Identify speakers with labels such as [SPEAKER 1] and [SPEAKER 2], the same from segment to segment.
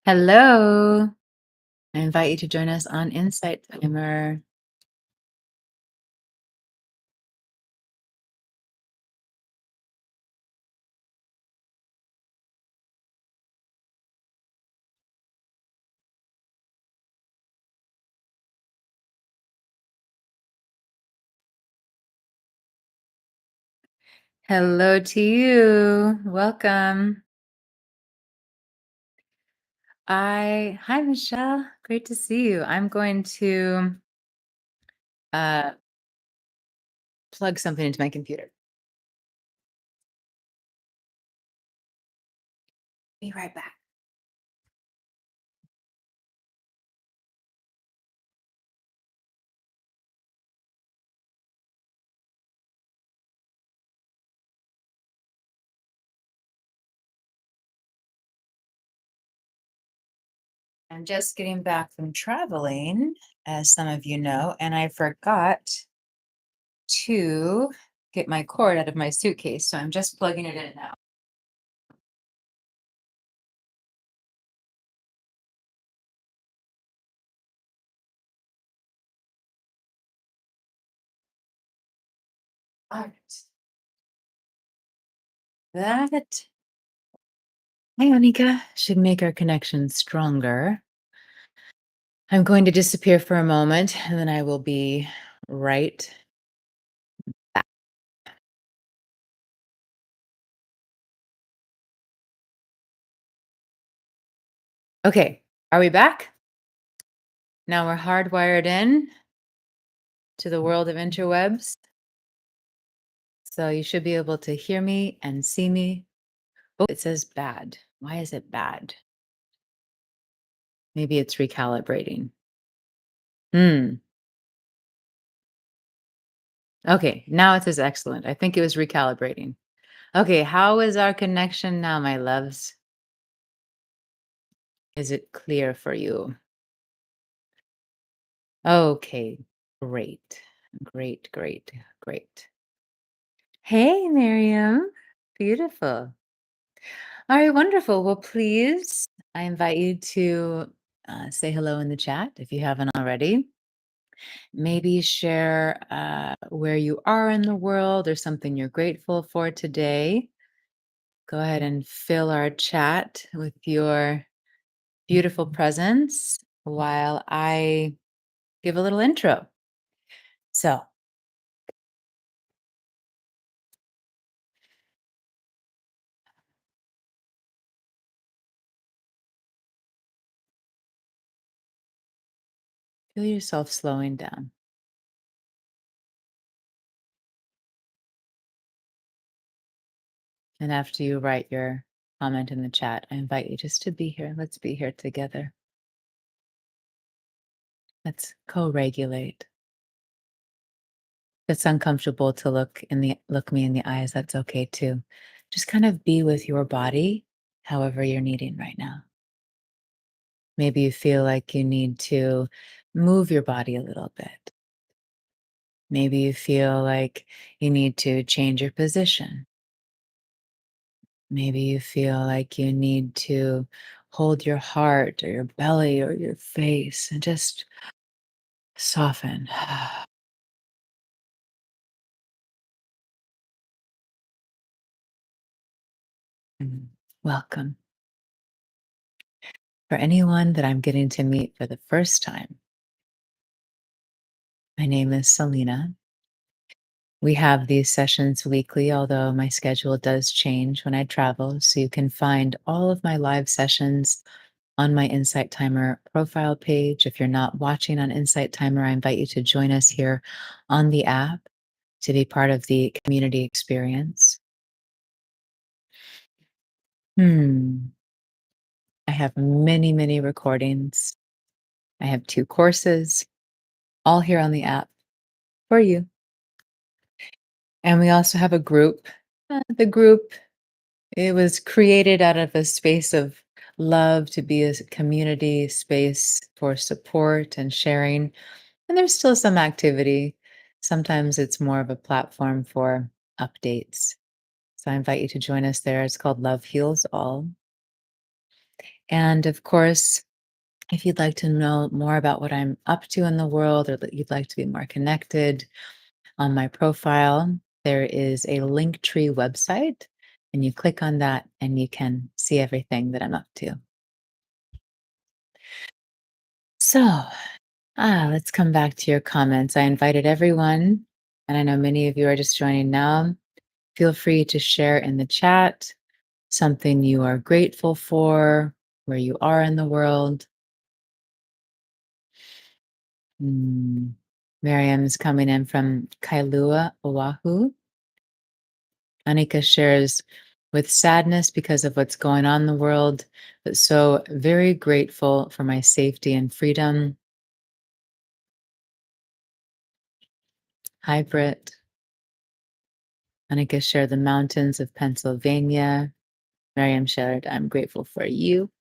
[SPEAKER 1] Hello. I invite you to join us on Insight Timer. Hello to you. Welcome. Hi, Michelle. Great to see you. I'm going to uh, plug something into my computer. Be right back. I'm just getting back from traveling, as some of you know, and I forgot to get my cord out of my suitcase. So I'm just plugging it in now. All right. That, hey, Anika, should make our connection stronger. I'm going to disappear for a moment and then I will be right back. Okay, are we back? Now we're hardwired in to the world of interwebs. So you should be able to hear me and see me. Oh, it says bad. Why is it bad? Maybe it's recalibrating. Hmm. Okay, now it says excellent. I think it was recalibrating. Okay, how is our connection now, my loves? Is it clear for you? Okay, great. Great, great, great. Hey, Miriam. Beautiful. All right, wonderful. Well, please, I invite you to say hello in the chat if you haven't already. Maybe share where you are in the world or something you're grateful for today. Go ahead and fill our chat with your beautiful presence while I give a little intro. So, feel yourself slowing down. And after you write your comment in the chat, I invite you just to be here. Let's be here together. Let's co-regulate. If it's uncomfortable to look me in the eyes, that's okay too. Just kind of be with your body however you're needing right now. Maybe you feel like you need to move your body a little bit. Maybe you feel like you need to change your position. Maybe you feel like you need to hold your heart or your belly or your face and just soften. Welcome. For anyone that I'm getting to meet for the first time, my name is Selena. We have these sessions weekly, although my schedule does change when I travel. So you can find all of my live sessions on my Insight Timer profile page. If you're not watching on Insight Timer, I invite you to join us here on the app to be part of the community experience. I have many, many recordings. I have 2 courses, all here on the app for you. And we also have a group. The group, it was created out of a space of love to be a community space for support and sharing. And there's still some activity. Sometimes it's more of a platform for updates. So I invite you to join us there. It's called Love Heals All. And of course, if you'd like to know more about what I'm up to in the world or that you'd like to be more connected, on my profile, there is a Linktree website, and you click on that and you can see everything that I'm up to. So, let's come back to your comments. I invited everyone, and I know many of you are just joining now. Feel free to share in the chat something you are grateful for, where you are in the world. Mm. Miriam is coming in from Kailua, Oahu. Anika shares with sadness because of what's going on in the world, but so very grateful for my safety and freedom. Hi, Britt. Anika shared the mountains of Pennsylvania. Miriam shared, I'm grateful for you.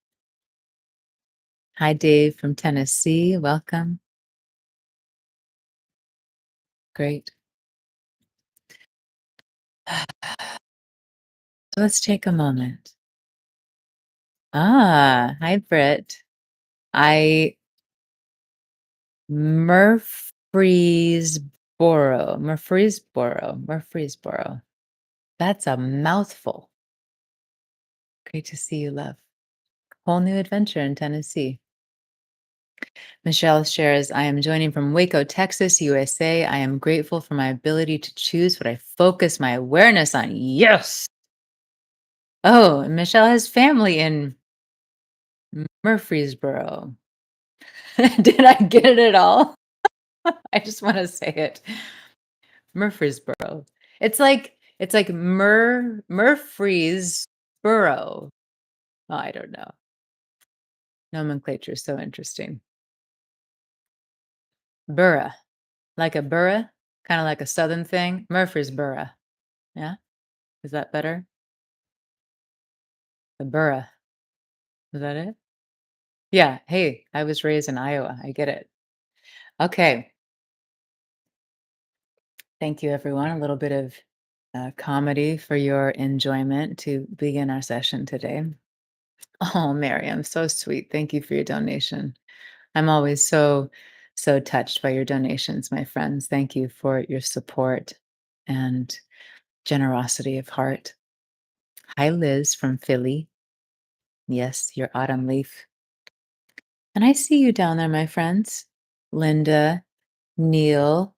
[SPEAKER 1] Hi, Dave from Tennessee. Welcome. Great. So let's take a moment. Hi, Britt. I Murfreesboro. That's a mouthful. Great to see you, love. Whole new adventure in Tennessee. Michelle shares, I am joining from Waco, Texas, USA. I am grateful for my ability to choose what I focus my awareness on. Yes. Oh, and Michelle has family in Murfreesboro. Did I get it at all? I just want to say it. Murfreesboro. It's like Murfreesboro. Oh, I don't know. Nomenclature is so interesting. Borough, like a borough, kind of like a southern thing. Murfreesboro. Yeah, is that better? The borough. Is that it? Yeah. Hey, I was raised in Iowa. I get it. Okay. Thank you, everyone. A little bit of comedy for your enjoyment to begin our session today. Oh, Miriam, so sweet. Thank you for your donation. I'm always so touched by your donations, my friends. Thank you for your support and generosity of heart. Hi, Liz from Philly. Yes, your autumn leaf. And I see you down there, my friends. Linda, Neil,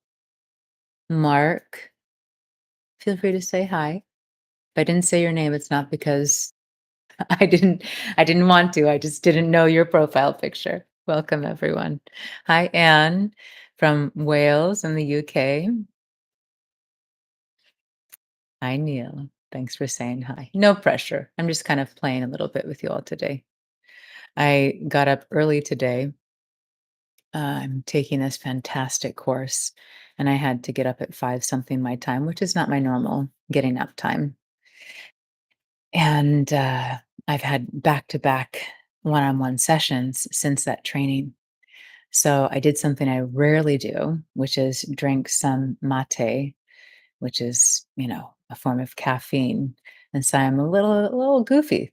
[SPEAKER 1] Mark. Feel free to say hi. If I didn't say your name, it's not because I didn't want to. I just didn't know your profile picture. Welcome, everyone. Hi, Anne from Wales in the UK. Hi, Neil. Thanks for saying hi. No pressure. I'm just kind of playing a little bit with you all today. I got up early today. I'm taking this fantastic course, and I had to get up at 5 something my time, which is not my normal getting up time. And I've had back to back one on one sessions since that training. So I did something I rarely do, which is drink some mate, which is, a form of caffeine. And so I'm a little goofy,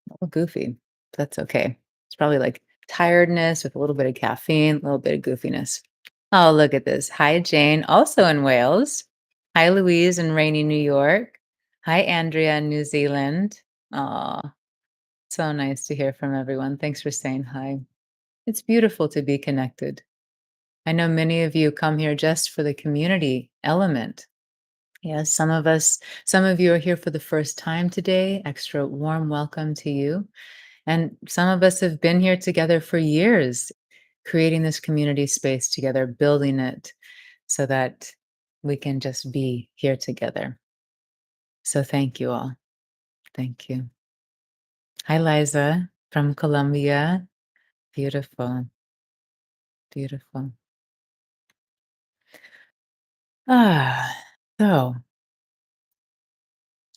[SPEAKER 1] a little goofy. That's okay. It's probably like tiredness with a little bit of caffeine, a little bit of goofiness. Oh, look at this. Hi, Jane, also in Wales. Hi, Louise in rainy New York. Hi, Andrea in New Zealand. Aw, so nice to hear from everyone. Thanks for saying hi. It's beautiful to be connected. I know many of you come here just for the community element. Yes, some of you are here for the first time today. Extra warm welcome to you. And some of us have been here together for years, creating this community space together, building it so that we can just be here together. So thank you all. Thank you. Hi, Liza from Colombia. Beautiful. Beautiful. Ah, so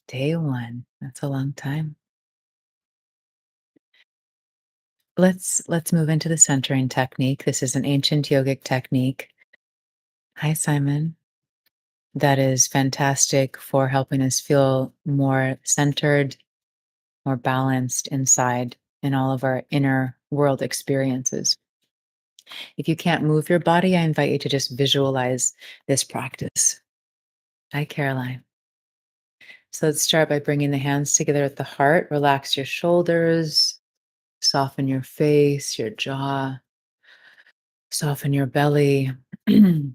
[SPEAKER 1] day one. That's a long time. Let's move into the centering technique. This is an ancient yogic technique. Hi, Simon. That is fantastic for helping us feel more centered, more balanced inside. in all of our inner world experiences. If you can't move your body, I invite you to just visualize this practice. Hi, Caroline. So let's start by bringing the hands together at the heart. Relax your shoulders, soften your face, your jaw, soften your belly. Take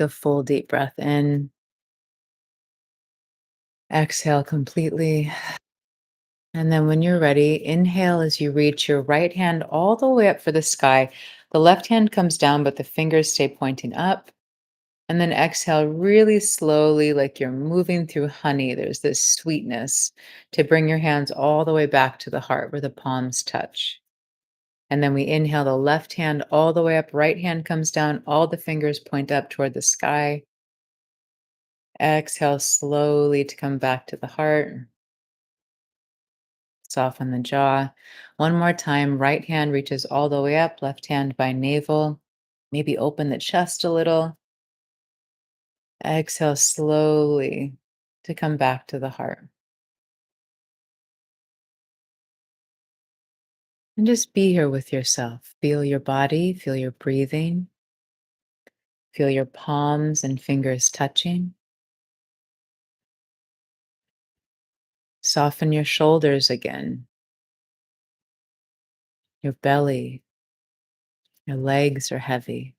[SPEAKER 1] a full deep breath in. Exhale completely. And then when you're ready, inhale as you reach your right hand all the way up for the sky. The left hand comes down, but the fingers stay pointing up. And then exhale really slowly, like you're moving through honey. There's this sweetness to bring your hands all the way back to the heart where the palms touch. And then we inhale the left hand all the way up, right hand comes down, all the fingers point up toward the sky. Exhale slowly to come back to the heart. Soften the jaw. One more time, right hand reaches all the way up, left hand by navel. Maybe open the chest a little. Exhale slowly to come back to the heart. And just be here with yourself. Feel your body, feel your breathing, feel your palms and fingers touching. Soften your shoulders again, your belly, your legs are heavy.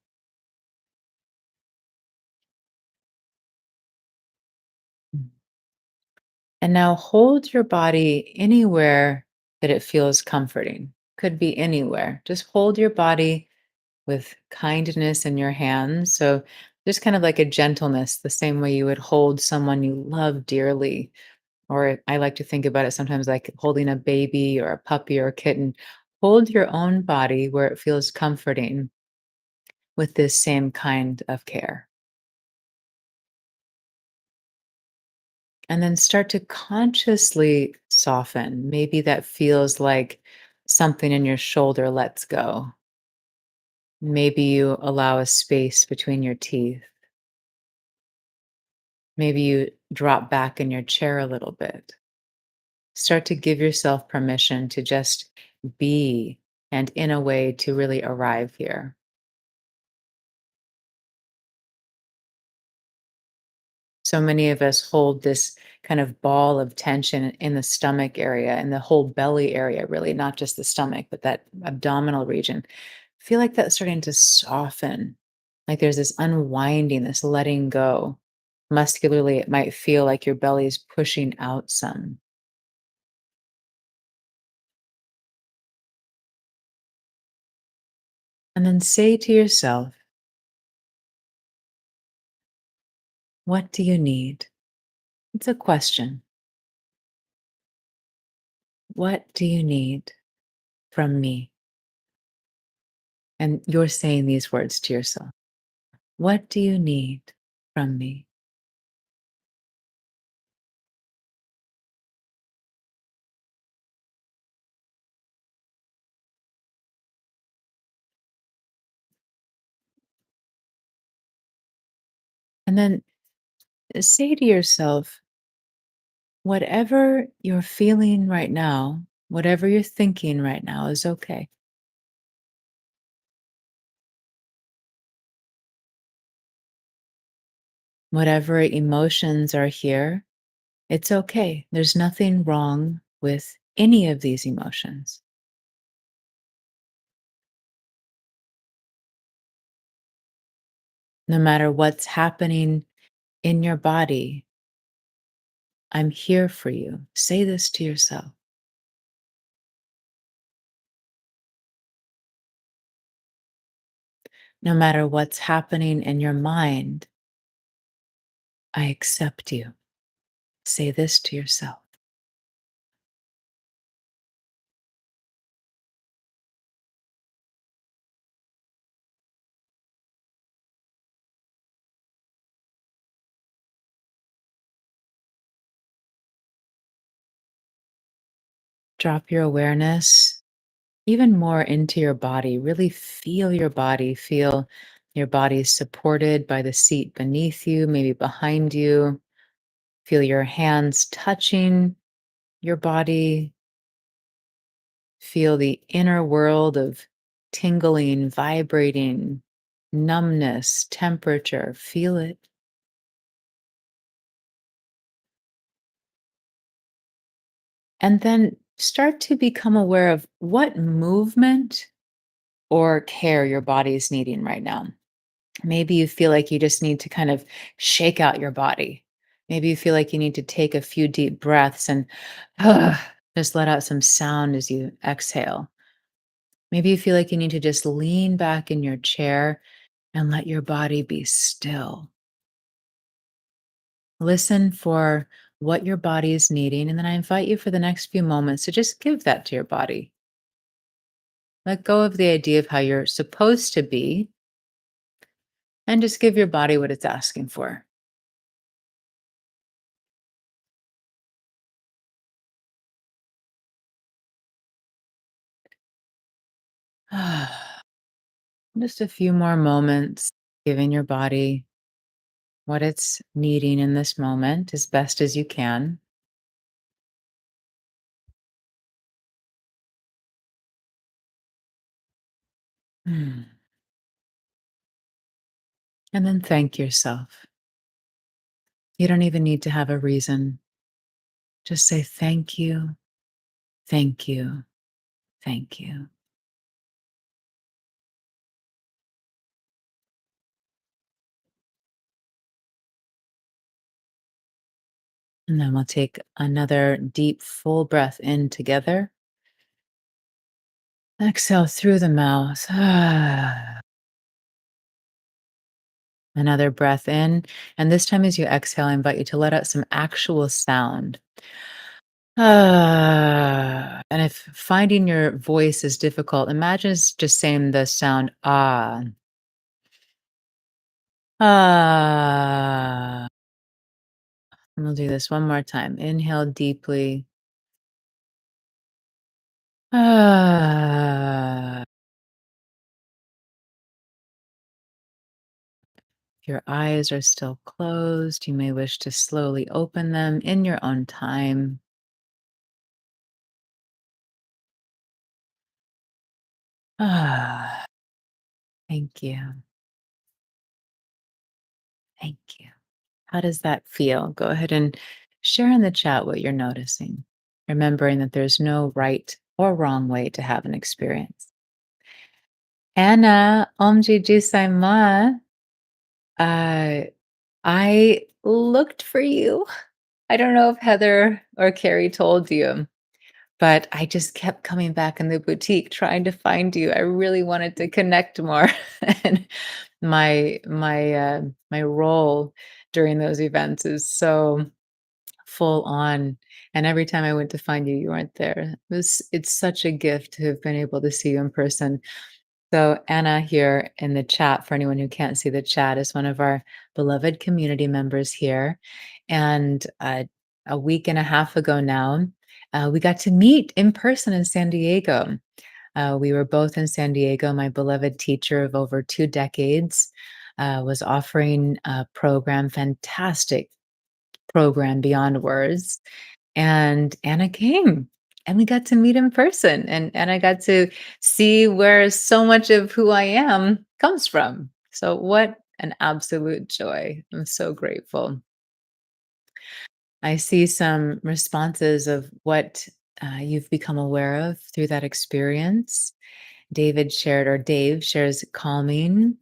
[SPEAKER 1] And now hold your body anywhere that it feels comforting. Could be anywhere. Just hold your body with kindness in your hands. So, just kind of like a gentleness, the same way you would hold someone you love dearly. Or I like to think about it sometimes like holding a baby or a puppy or a kitten. Hold your own body where it feels comforting with this same kind of care. And then start to consciously soften. Maybe that feels like something in your shoulder lets go. Maybe you allow a space between your teeth. Maybe you drop back in your chair a little bit. Start to give yourself permission to just be and in a way to really arrive here. So many of us hold this kind of ball of tension in the stomach area and the whole belly area, really, not just the stomach, but that abdominal region. Feel like that's starting to soften. Like there's this unwinding, this letting go. Muscularly, it might feel like your belly is pushing out some. And then say to yourself, what do you need? It's a question. What do you need from me? And you're saying these words to yourself. What do you need from me? And then say to yourself, whatever you're feeling right now, whatever you're thinking right now is okay. Whatever emotions are here, it's okay. There's nothing wrong with any of these emotions. No matter what's happening in your body, I'm here for you. Say this to yourself. No matter what's happening in your mind, I accept you. Say this to yourself. Drop your awareness even more into your body. Really feel your body. Feel your body supported by the seat beneath you, maybe behind you. Feel your hands touching your body. feel the inner world of tingling, vibrating, numbness, temperature. Feel it. And then start to become aware of what movement or care your body is needing right now. Maybe you feel like you just need to kind of shake out your body. Maybe you feel like you need to take a few deep breaths and just let out some sound as you exhale. Maybe you feel like you need to just lean back in your chair and let your body be still. Listen for what your body is needing. And then I invite you for the next few moments to just give that to your body. Let go of the idea of how you're supposed to be and just give your body what it's asking for. Just a few more moments, giving your body what it's needing in this moment as best as you can. Hmm. And then thank yourself. You don't even need to have a reason. Just say thank you, thank you, thank you. And then we'll take another deep, full breath in together. Exhale through the mouth. Another breath in. And this time, as you exhale, I invite you to let out some actual sound. And if finding your voice is difficult, imagine it's just saying the sound ah. Ah. And we'll do this one more time. Inhale deeply. Ah. If your eyes are still closed, you may wish to slowly open them in your own time. Ah. Thank you. Thank you. How does that feel? Go ahead and share in the chat what you're noticing, remembering that there's no right or wrong way to have an experience. Anna, Omji Saima, uh, I looked for you. I don't know if Heather or Carrie told you, but I just kept coming back in the boutique trying to find you. I really wanted to connect more. And my role during those events is so full on, and every time I went to find you, you weren't there. It's such a gift to have been able to see you in person. So Anna here in the chat, for anyone who can't see the chat, is one of our beloved community members here. And a week and a half ago now, we got to meet in person in San Diego. We were both in San Diego. My beloved teacher of over 2 decades was offering a program, fantastic program beyond words. And Anna came and we got to meet in person, and I got to see where so much of who I am comes from. So what an absolute joy. I'm so grateful. I see some responses of what you've become aware of through that experience. David shared, or Dave shares, calming.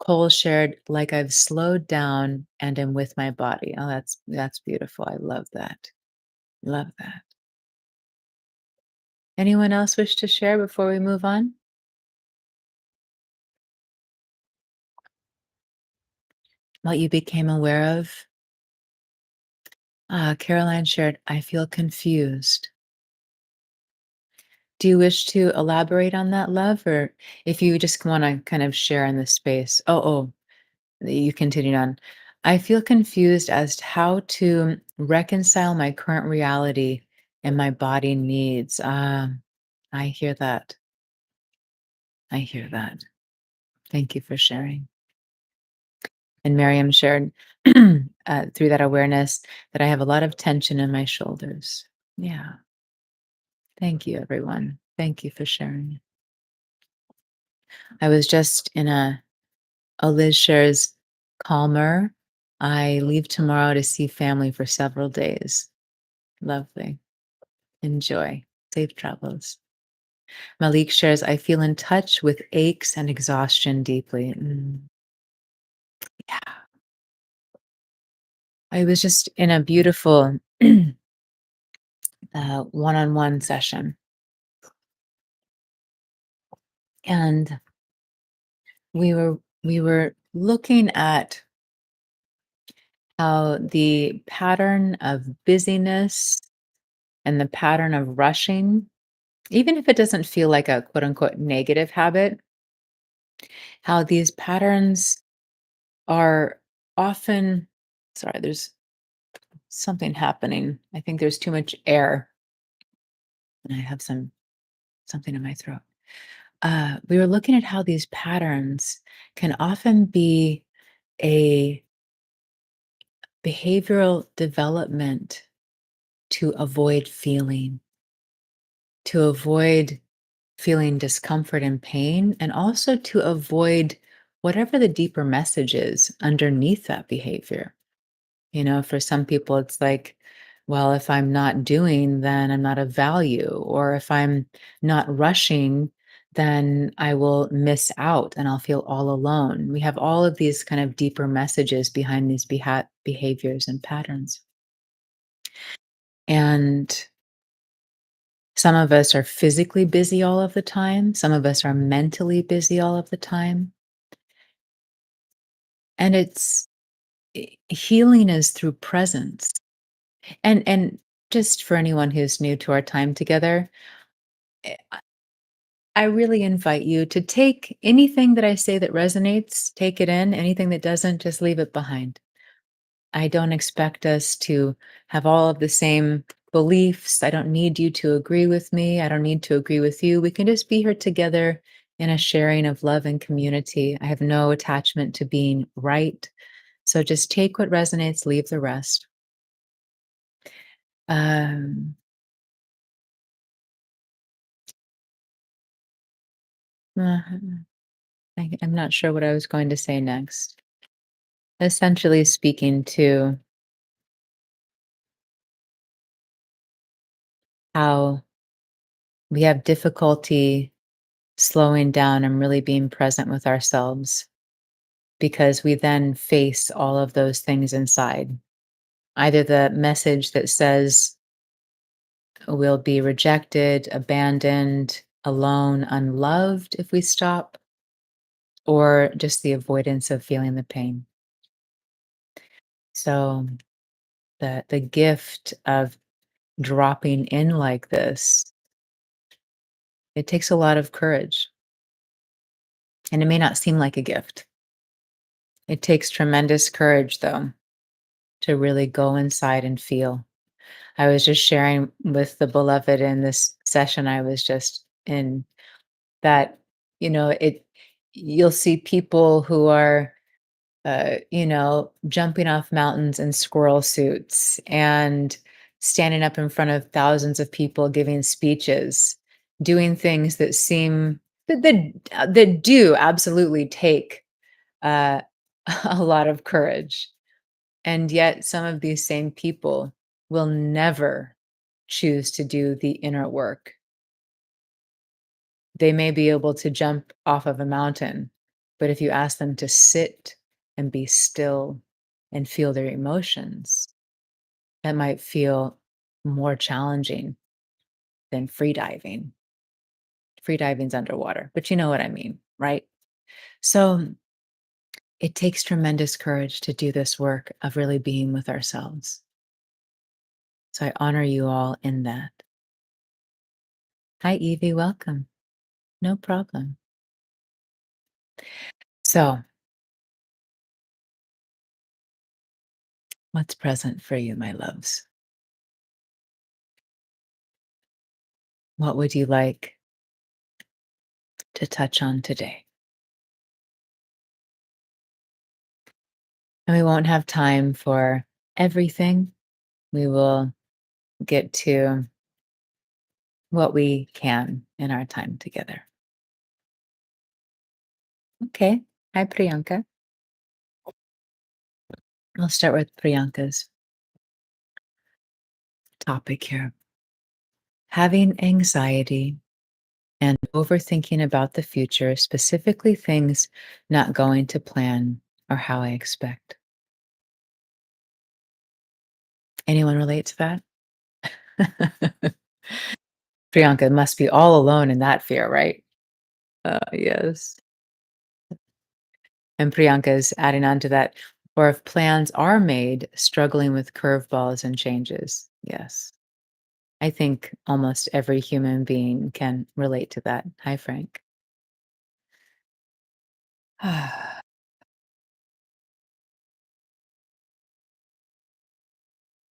[SPEAKER 1] Cole shared, like I've slowed down and am with my body. Oh, that's beautiful. I love that. Love that. Anyone else wish to share before we move on? What you became aware of? Caroline shared, I feel confused. Do you wish to elaborate on that, love? Or if you just want to kind of share in this space? You continued on. I feel confused as to how to reconcile my current reality and my body needs. I hear that. I hear that. Thank you for sharing. And Miriam shared through that awareness that I have a lot of tension in my shoulders. Yeah. Thank you, everyone. Thank you for sharing. I was just in a Liz shares calmer. I leave tomorrow to see family for several days. Lovely. Enjoy. Safe travels. Malik shares, I feel in touch with aches and exhaustion deeply. Yeah. I was just in a beautiful one-on-one session, and we were looking at how the pattern of busyness and the pattern of rushing, even if it doesn't feel like a quote unquote negative habit, how these patterns are often, sorry, there's something happening. I think there's too much air and I have something in my throat. We were looking at how these patterns can often be a behavioral development to avoid feeling, to avoid feeling discomfort and pain, and also to avoid whatever the deeper message is underneath that behavior. You know, for some people, it's like, well, if I'm not doing, then I'm not of value. Or if I'm not rushing, then I will miss out and I'll feel all alone. We have all of these kind of deeper messages behind these behaviors and patterns. And some of us are physically busy all of the time, some of us are mentally busy all of the time. And healing is through presence. And just for anyone who's new to our time together, eh, I really invite you to take anything that I say that resonates, take it in. Anything that doesn't, just leave it behind. I don't expect us to have all of the same beliefs. I don't need you to agree with me. I don't need to agree with you. We can just be here together in a sharing of love and community. I have no attachment to being right. So just take what resonates, leave the rest. Um, I'm not sure what I was going to say next. Essentially speaking to how we have difficulty slowing down and really being present with ourselves because we then face all of those things inside. Either the message that says we'll be rejected, abandoned, alone, unloved if we stop, or just the avoidance of feeling the pain. So the gift of dropping in like this, it takes a lot of courage. And it may not seem like a gift. It takes tremendous courage, though, to really go inside and feel. I was just sharing with the beloved in this session I was just in that, you'll see people who are, jumping off mountains in squirrel suits and standing up in front of thousands of people giving speeches, doing things that seem that do absolutely take uh, a lot of courage. And yet, some of these same people will never choose to do the inner work. They may be able to jump off of a mountain, but if you ask them to sit and be still and feel their emotions, that might feel more challenging than free diving. Free diving's underwater, but you know what I mean, right? So it takes tremendous courage to do this work of really being with ourselves. So I honor you all in that. Hi, Evie. Welcome. No problem. So, what's present for you, my loves? What would you like to touch on today? And we won't have time for everything. We will get to what we can in our time together. Okay. Hi, Priyanka. I'll start with Priyanka's topic here. Having anxiety and overthinking about the future, specifically things not going to plan or how I expect. Anyone relate to that? Priyanka must be all alone in that fear, right? Yes. And Priyanka is adding on to that. Or if plans are made, struggling with curveballs and changes. Yes. I think almost every human being can relate to that. Hi, Frank.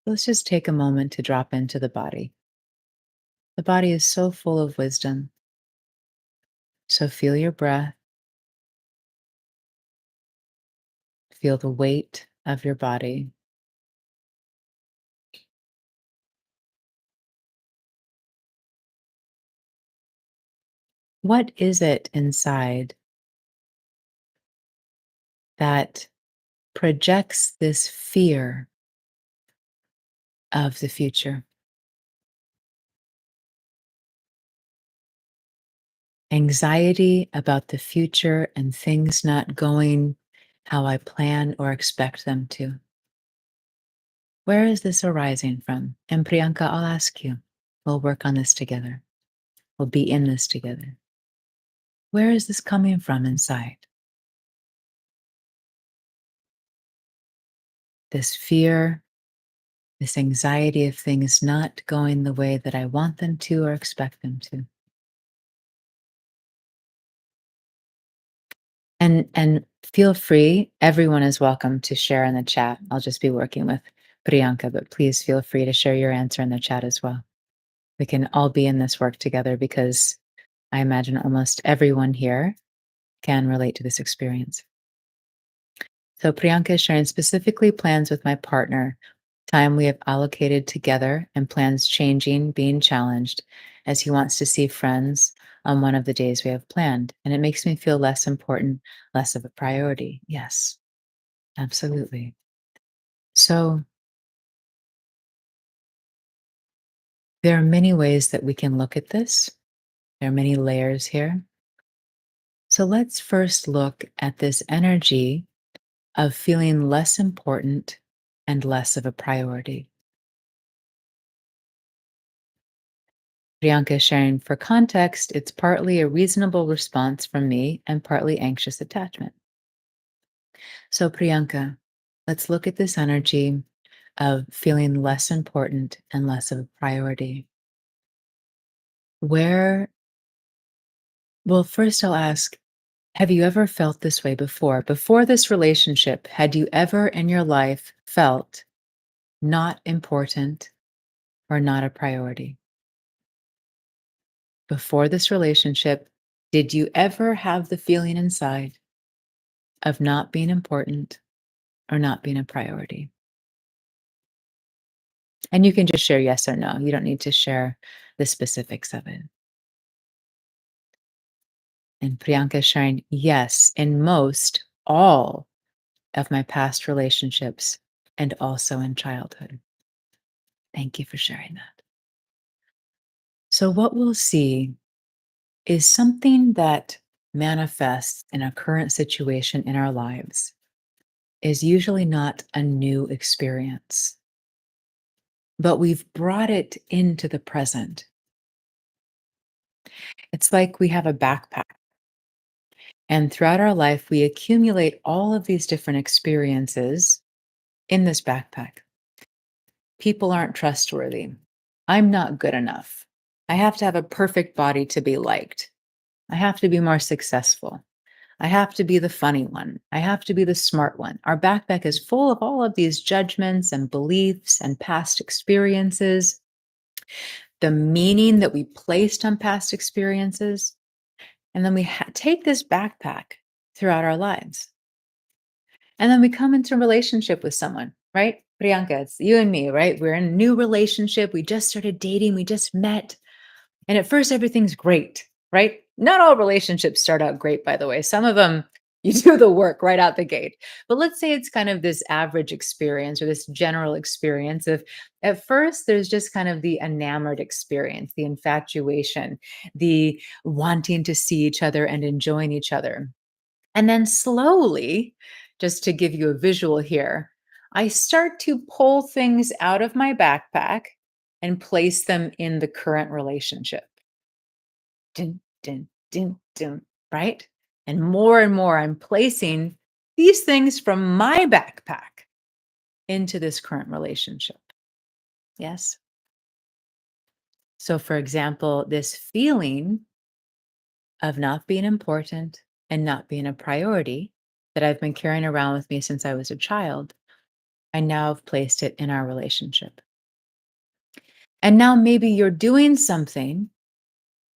[SPEAKER 1] Let's just take a moment to drop into the body. The body is so full of wisdom. So feel your breath, feel the weight of your body. What is it inside that projects this fear of the future? Anxiety about the future and things not going how I plan or expect them to. Where is this arising from? And Priyanka, I'll ask you. We'll work on this together. We'll be in this together. Where is this coming from inside? This fear, this anxiety of things not going the way that I want them to or expect them to. And feel free, everyone is welcome to share in the chat. I'll just be working with Priyanka, but please feel free to share your answer in the chat as well. We can all be in this work together because I imagine almost everyone here can relate to this experience. So Priyanka is sharing specifically plans with my partner, time we have allocated together and plans changing, being challenged as he wants to see friends on one of the days we have planned. And it makes me feel less important, less of a priority. Yes, absolutely. So there are many ways that we can look at this. There are many layers here. So let's first look at this energy of feeling less important and less of a priority. Priyanka is sharing for context, it's partly a reasonable response from me and partly anxious attachment. So, Priyanka, let's look at this energy of feeling less important and less of a priority. Where, well, first I'll ask, have you ever felt this way before? Before this relationship, had you ever in your life felt not important or not a priority? Before this relationship, did you ever have the feeling inside of not being important or not being a priority? And you can just share yes or no. You don't need to share the specifics of it. And Priyanka is sharing yes in most, all of my past relationships and also in childhood. Thank you for sharing that. So, what we'll see is something that manifests in a current situation in our lives is usually not a new experience, but we've brought it into the present. It's like we have a backpack, and throughout our life, we accumulate all of these different experiences in this backpack. People aren't trustworthy. I'm not good enough. I have to have a perfect body to be liked. I have to be more successful. I have to be the funny one. I have to be the smart one. Our backpack is full of all of these judgments and beliefs and past experiences, the meaning that we placed on past experiences. And then we take this backpack throughout our lives. And then we come into a relationship with someone, right? Priyanka, it's you and me, right? We're in a new relationship. We just started dating. We just met. And at first, everything's great, right? Not all relationships start out great, by the way. Some of them, you do the work right out the gate. But let's say it's kind of this average experience or this general experience of at first, there's just kind of the enamored experience, the infatuation, the wanting to see each other and enjoying each other. And then slowly, just to give you a visual here, I start to pull things out of my backpack and place them in the current relationship. Dun, dun, dun, dun, right? And more, I'm placing these things from my backpack into this current relationship. Yes. So, for example, this feeling of not being important and not being a priority that I've been carrying around with me since I was a child, I now have placed it in our relationship. And now maybe you're doing something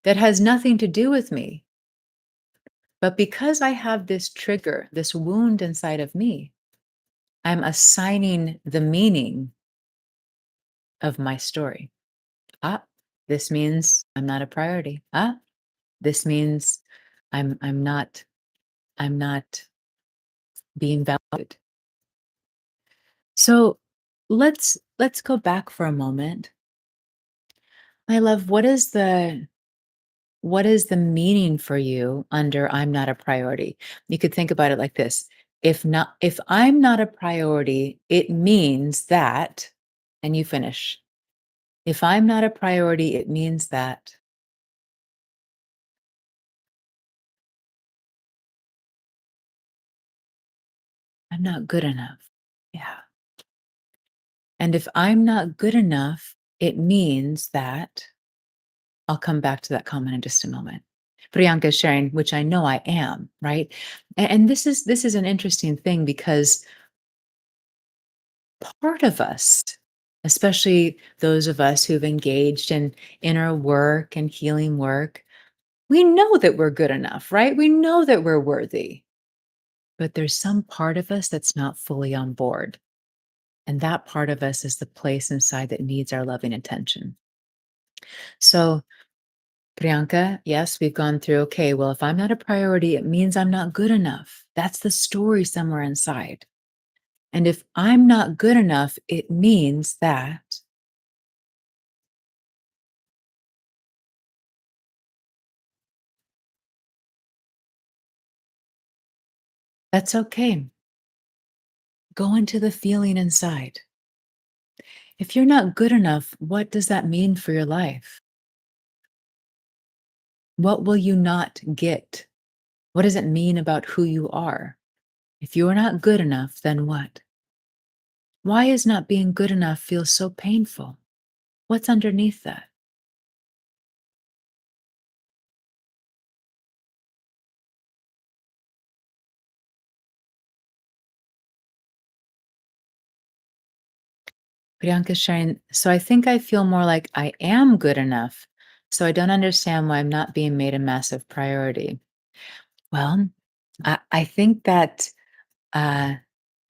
[SPEAKER 1] that has nothing to do with me, but because I have this trigger, this wound inside of me, I'm assigning the meaning of my story. Ah, this means I'm not a priority. Ah, this means I'm not being valued. So let's go back for a moment. My love, what is the meaning for you under I'm not a priority? You could think about it like this. If I'm not a priority, it means that, and you finish. If I'm not a priority, it means that I'm not good enough. Yeah. And if I'm not good enough, it means that I'll come back to that comment in just a moment. Priyanka is sharing, which I know I am, right? And this is an interesting thing because part of us, especially those of us who've engaged in inner work and healing work, we know that we're good enough, right? We know that we're worthy. But there's some part of us that's not fully on board. And that part of us is the place inside that needs our loving attention. So, Priyanka, yes, we've gone through, okay, well, if I'm not a priority, it means I'm not good enough. That's the story somewhere inside. And if I'm not good enough, it means that that's okay. Go into the feeling inside. If you're not good enough, what does that mean for your life? What will you not get? What does it mean about who you are? If you are not good enough, then what? Why is not being good enough feel so painful? What's underneath that? Priyanka sharing, so I think I feel more like I am good enough. So I don't understand why I'm not being made a massive priority. Well, I think that, uh,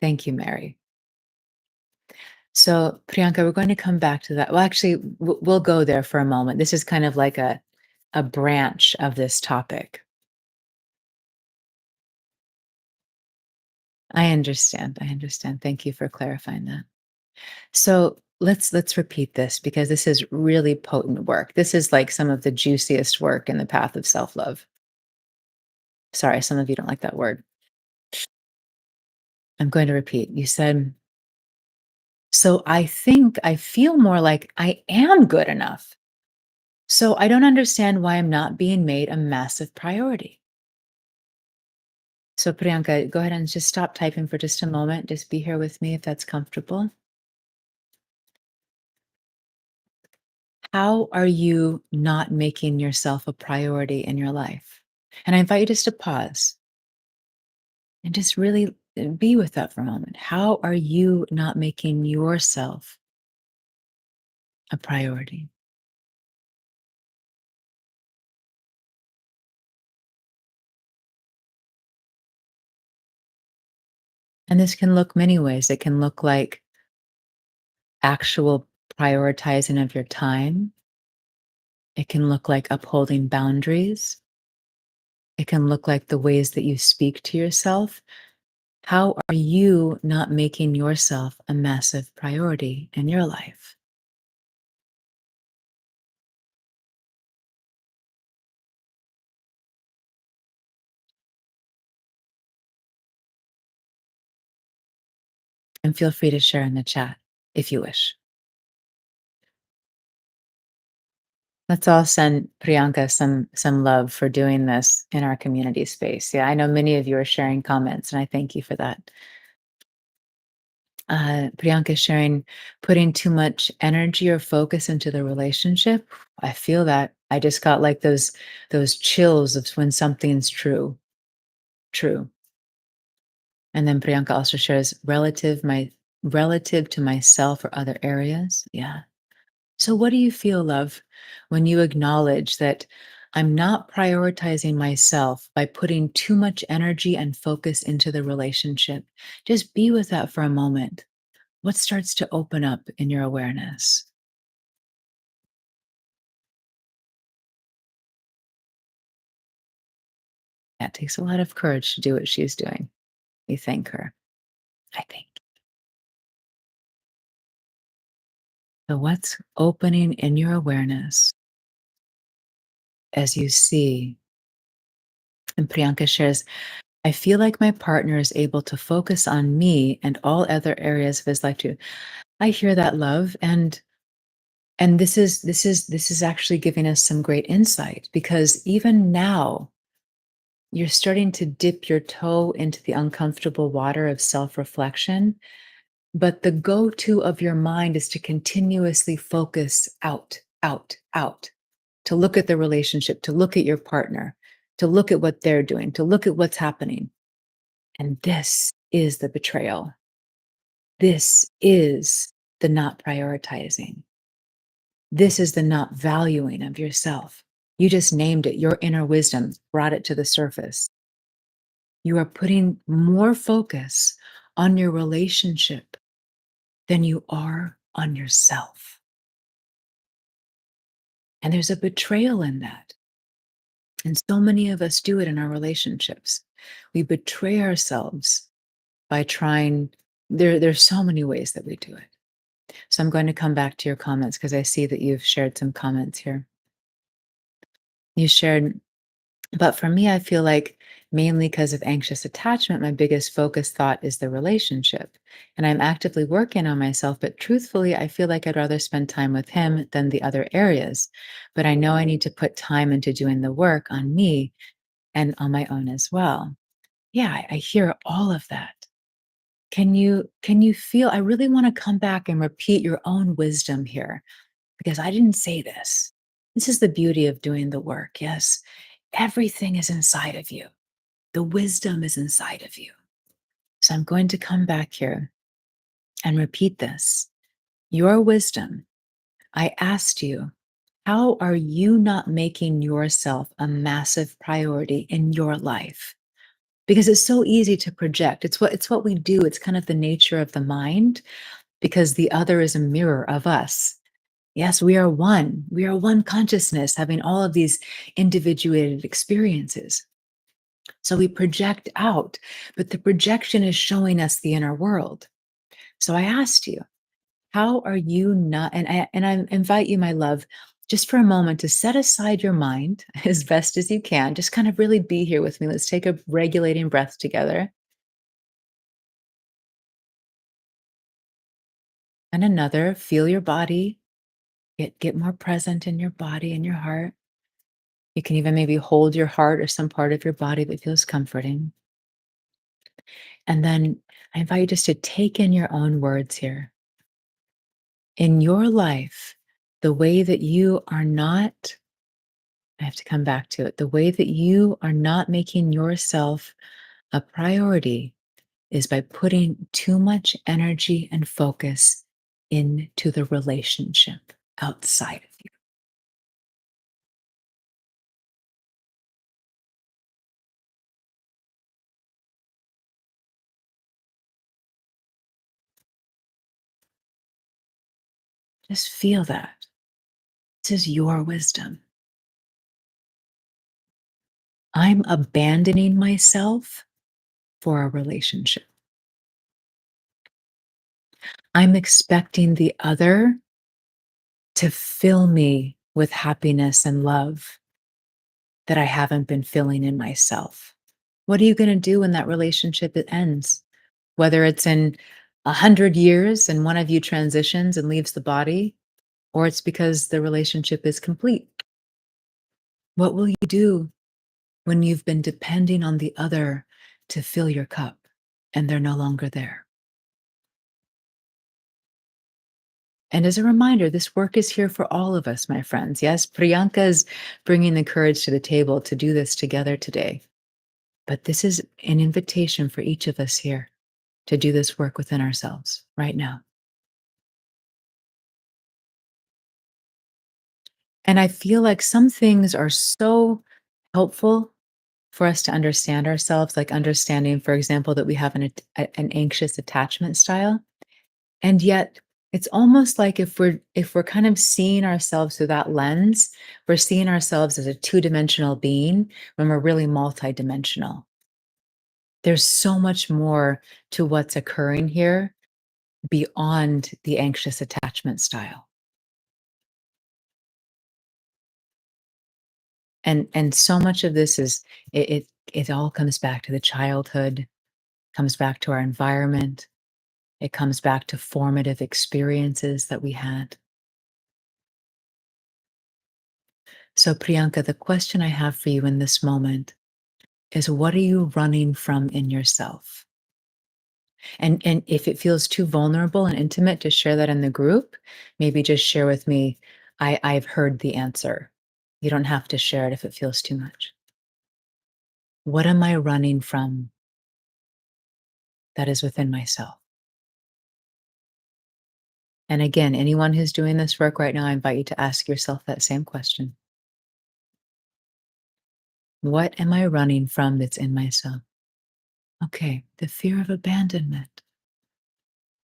[SPEAKER 1] thank you, Mary. So, Priyanka, we're going to come back to that. Well, actually, we'll go there for a moment. This is kind of like a branch of this topic. I understand. I understand. Thank you for clarifying that. So let's repeat this because this is really potent work. This is like some of the juiciest work in the path of self-love. Sorry, some of you don't like that word. I'm going to repeat. You said, so I think I feel more like I am good enough. So I don't understand why I'm not being made a massive priority. So, Priyanka, go ahead and just stop typing for just a moment. Just be here with me if that's comfortable. How are you not making yourself a priority in your life? And I invite you just to pause and just really be with that for a moment. How are you not making yourself a priority? And this can look many ways. It can look like actual prioritizing of your time. It can look like upholding boundaries. It can look like the ways that you speak to yourself. How are you not making yourself a massive priority in your life? And feel free to share in the chat if you wish. Let's all send Priyanka some love for doing this in our community space. Yeah, I know many of you are sharing comments, and I thank you for that. Priyanka sharing, putting too much energy or focus into the relationship. I feel that. I just got like those chills of when something's true, true. And then Priyanka also shares relative to myself or other areas. Yeah. So what do you feel, love, when you acknowledge that I'm not prioritizing myself by putting too much energy and focus into the relationship? Just be with that for a moment. What starts to open up in your awareness? That takes a lot of courage to do what she's doing. We thank her, I think. So, what's opening in your awareness as you see? And Priyanka shares, I feel like my partner is able to focus on me and all other areas of his life too. I hear that, love, and this is actually giving us some great insight because even now you're starting to dip your toe into the uncomfortable water of self-reflection. But the go to of your mind is to continuously focus out, out, out, to look at the relationship, to look at your partner, to look at what they're doing, to look at what's happening. And this is the betrayal. This is the not prioritizing. This is the not valuing of yourself. You just named it. Your inner wisdom brought it to the surface. You are putting more focus on your relationship than you are on yourself. And there's a betrayal in that. And so many of us do it in our relationships. We betray ourselves by trying, there's so many ways that we do it. So I'm going to come back to your comments because I see that you've shared some comments here. You shared, but for me, I feel like mainly because of anxious attachment, my biggest focus thought is the relationship. And I'm actively working on myself, but truthfully, I feel like I'd rather spend time with him than the other areas. But I know I need to put time into doing the work on me and on my own as well. Yeah, I hear all of that. Can you feel I really want to come back and repeat your own wisdom here because I didn't say this. This is the beauty of doing the work. Yes, everything is inside of you. The wisdom is inside of you. So I'm going to come back here and repeat this. Your wisdom, I asked you, how are you not making yourself a massive priority in your life? Because it's so easy to project. It's what we do. It's kind of the nature of the mind because the other is a mirror of us. Yes, we are one. We are one consciousness having all of these individuated experiences. So we project out, but the projection is showing us the inner world. So I asked you, how are you not? And I invite you, my love, just for a moment to set aside your mind as best as you can. Just kind of really be here with me. Let's take a regulating breath together. And another, feel your body. Get more present in your body and your heart. You can even maybe hold your heart or some part of your body that feels comforting. And then I invite you just to take in your own words here. In your life, the way that you are not, I have to come back to it, the way that you are not making yourself a priority is by putting too much energy and focus into the relationship outside of you. Just feel that. This is your wisdom. I'm abandoning myself for a relationship. I'm expecting the other to fill me with happiness and love that I haven't been feeling in myself. What are you going to do when that relationship ends? Whether it's in 100 years and one of you transitions and leaves the body, or it's because the relationship is complete. What will you do when you've been depending on the other to fill your cup and they're no longer there? And as a reminder, this work is here for all of us, my friends. Yes, Priyanka is bringing the courage to the table to do this together today. But this is an invitation for each of us here to do this work within ourselves right now. And I feel like some things are so helpful for us to understand ourselves, like understanding, for example, that we have an anxious attachment style. And yet, it's almost like if we're kind of seeing ourselves through that lens, we're seeing ourselves as a two-dimensional being when we're really multidimensional. There's so much more to what's occurring here beyond the anxious attachment style. And so much of this is it all comes back to the childhood, comes back to our environment, it comes back to formative experiences that we had. So Priyanka, the question I have for you in this moment is, what are you running from in yourself? And if it feels too vulnerable and intimate to share that in the group, maybe just share with me, I've heard the answer. You don't have to share it if it feels too much. What am I running from that is within myself? And again, anyone who's doing this work right now, I invite you to ask yourself that same question. What am I running from that's in myself? Okay, the fear of abandonment.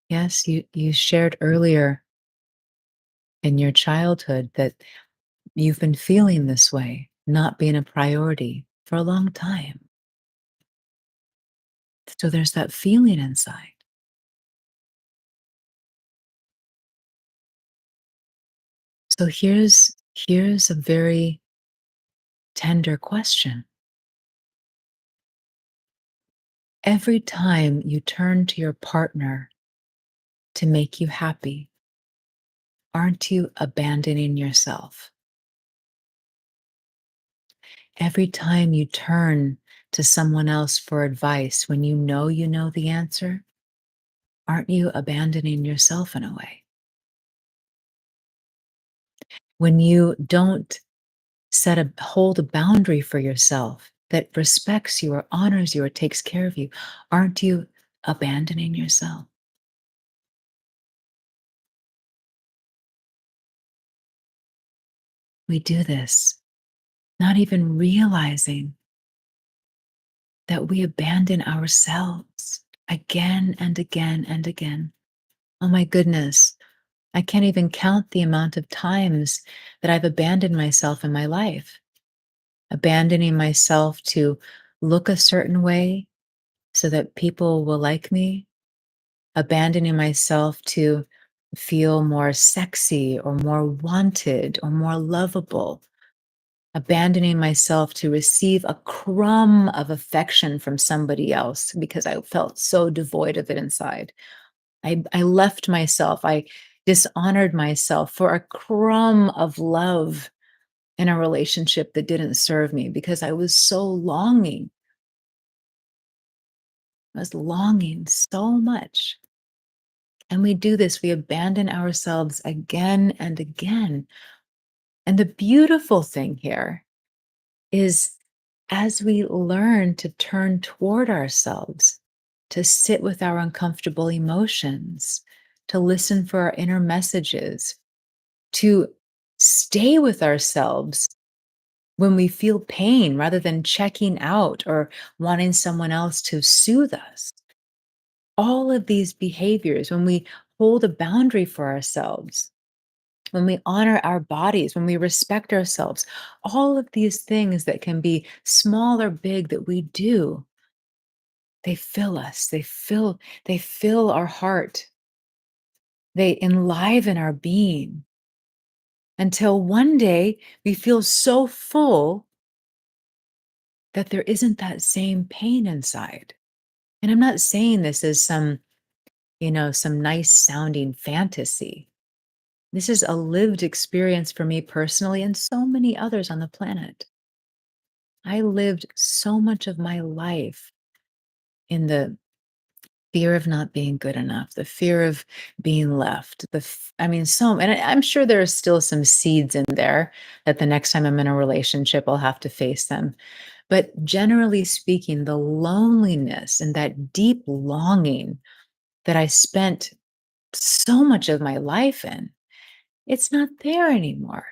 [SPEAKER 1] Yes, you shared earlier in your childhood that you've been feeling this way, not being a priority for a long time. So there's that feeling inside. So here's a very tender question. Every time you turn to your partner to make you happy, aren't you abandoning yourself? Every time you turn to someone else for advice when you know the answer, aren't you abandoning yourself in a way? When you don't hold a boundary for yourself that respects you or honors you or takes care of you, aren't you abandoning yourself? We do this not even realizing that we abandon ourselves again and again and again. Oh my goodness, I can't even count the amount of times that I've abandoned myself in my life, abandoning myself to look a certain way so that people will like me, abandoning myself to feel more sexy or more wanted or more lovable, abandoning myself to receive a crumb of affection from somebody else because I felt so devoid of it inside. I left myself, I dishonored myself for a crumb of love in a relationship that didn't serve me because I was so longing. I was longing so much. And we do this, we abandon ourselves again and again. And the beautiful thing here is as we learn to turn toward ourselves, to sit with our uncomfortable emotions, to listen for our inner messages, to stay with ourselves when we feel pain rather than checking out or wanting someone else to soothe us. All of these behaviors, when we hold a boundary for ourselves, when we honor our bodies, when we respect ourselves, all of these things that can be small or big that we do, they fill us. They fill our heart. They enliven our being until one day we feel so full that there isn't that same pain inside. And I'm not saying this as some nice sounding fantasy. This is a lived experience for me personally and so many others on the planet. I lived so much of my life in the fear of not being good enough, the fear of being left. I mean, I'm sure there are still some seeds in there that the next time I'm in a relationship, I'll have to face them. But generally speaking, the loneliness and that deep longing that I spent so much of my life in, it's not there anymore.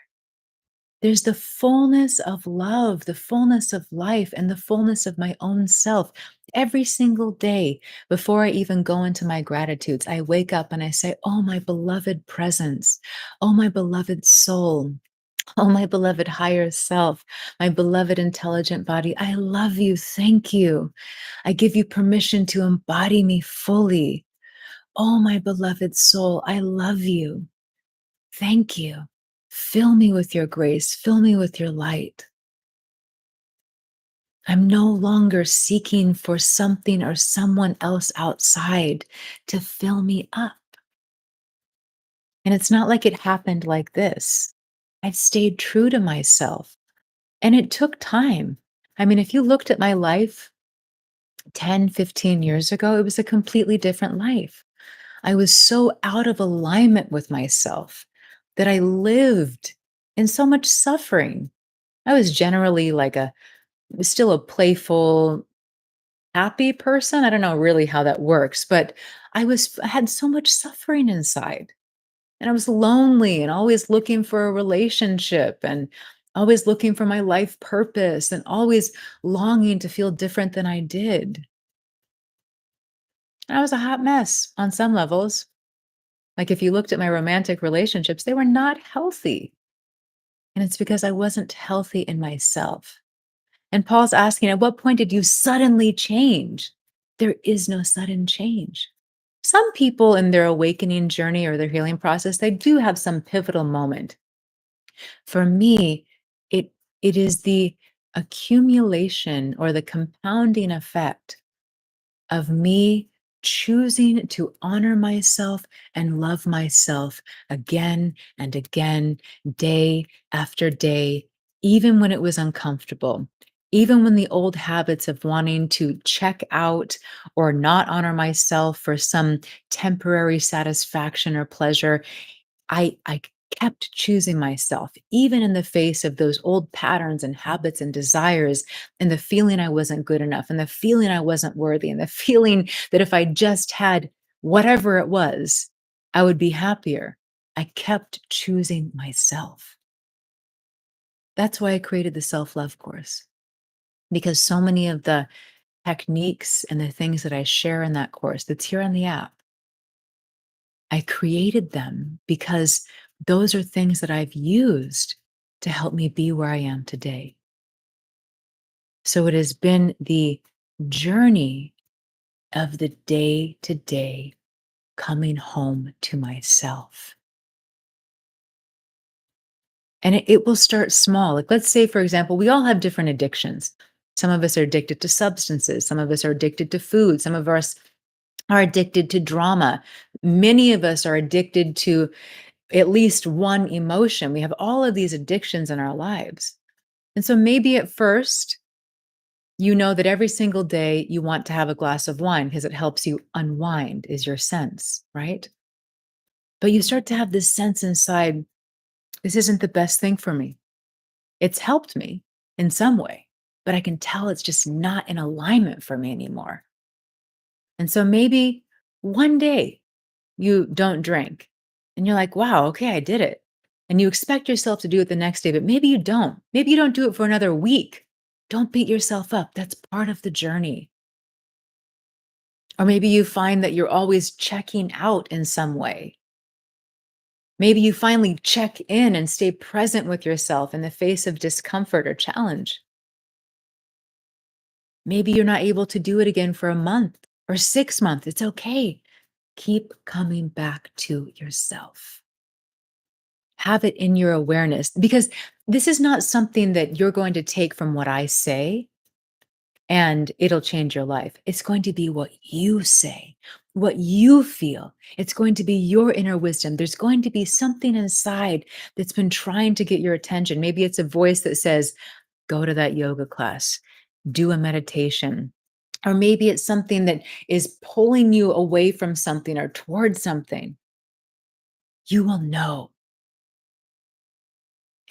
[SPEAKER 1] There's the fullness of love, the fullness of life, and the fullness of my own self. Every single day before I even go into my gratitudes, I wake up and I say, "Oh, my beloved presence. Oh, my beloved soul. Oh, my beloved higher self. My beloved intelligent body. I love you. Thank you. I give you permission to embody me fully. Oh, my beloved soul. I love you. Thank you. Fill me with your grace. Fill me with your light. I'm no longer seeking for something or someone else outside to fill me up." And it's not like it happened like this. I've stayed true to myself, and it took time. I mean, if you looked at my life 10, 15 years ago, it was a completely different life. I was so out of alignment with myself that I lived in so much suffering. I was generally still a playful, happy person. I don't know really how that works, but I had so much suffering inside. And I was lonely and always looking for a relationship and always looking for my life purpose and always longing to feel different than I did. And I was a hot mess on some levels. Like if you looked at my romantic relationships, they were not healthy. And it's because I wasn't healthy in myself. And Paul's asking, at what point did you suddenly change? There is no sudden change. Some people in their awakening journey or their healing process, they do have some pivotal moment. For me, it it is the accumulation or the compounding effect of me choosing to honor myself and love myself again and again, day after day, even when it was uncomfortable. Even when the old habits of wanting to check out or not honor myself for some temporary satisfaction or pleasure, I kept choosing myself, even in the face of those old patterns and habits and desires, and the feeling I wasn't good enough, and the feeling I wasn't worthy, and the feeling that if I just had whatever it was, I would be happier. I kept choosing myself. That's why I created the self love course, because so many of the techniques and the things that I share in that course that's here on the app, I created them because those are things that I've used to help me be where I am today. So it has been the journey of the day to day coming home to myself. And it will start small. Like, let's say, for example, we all have different addictions. Some of us are addicted to substances, some of us are addicted to food, some of us are addicted to drama. Many of us are addicted to at least one emotion. We have all of these addictions in our lives. And so maybe at first, you know that every single day you want to have a glass of wine because it helps you unwind, is your sense, right? But you start to have this sense inside, this isn't the best thing for me. It's helped me in some way, but I can tell it's just not in alignment for me anymore. And so maybe one day you don't drink and you're like, wow, okay, I did it. And you expect yourself to do it the next day, but maybe you don't. Maybe you don't do it for another week. Don't beat yourself up. That's part of the journey. Or maybe you find that you're always checking out in some way. Maybe you finally check in and stay present with yourself in the face of discomfort or challenge. Maybe you're not able to do it again for a month or 6 months. It's okay. Keep coming back to yourself. Have it in your awareness because this is not something that you're going to take from what I say and it'll change your life. It's going to be what you say, what you feel. It's going to be your inner wisdom. There's going to be something inside that's been trying to get your attention. Maybe it's a voice that says, go to that yoga class, do a meditation. Or maybe it's something that is pulling you away from something or towards something. You will know.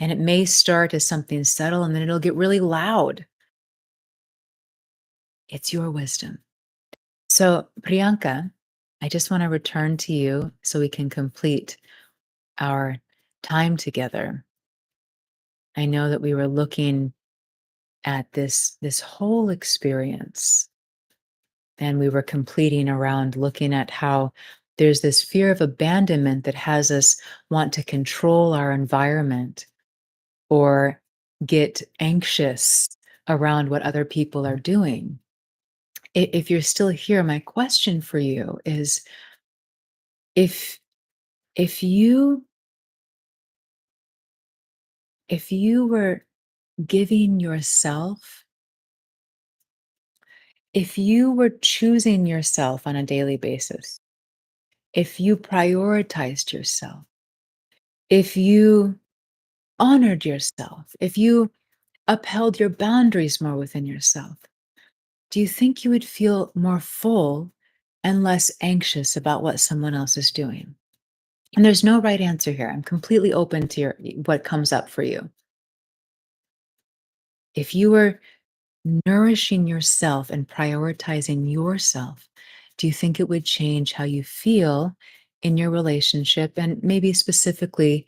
[SPEAKER 1] And it may start as something subtle and then it'll get really loud. It's your wisdom. So, Priyanka, I just want to return to you so we can complete our time together. I know that we were looking at this whole experience and we were completing around looking at how there's this fear of abandonment that has us want to control our environment or get anxious around what other people are doing. If you're still here, my question for you is if if you if you were giving yourself, if you were choosing yourself on a daily basis, if you prioritized yourself, if you honored yourself, if you upheld your boundaries more within yourself, do you think you would feel more full and less anxious about what someone else is doing? And there's no right answer here. I'm completely open to what comes up for you. If you were nourishing yourself and prioritizing yourself, do you think it would change how you feel in your relationship and maybe specifically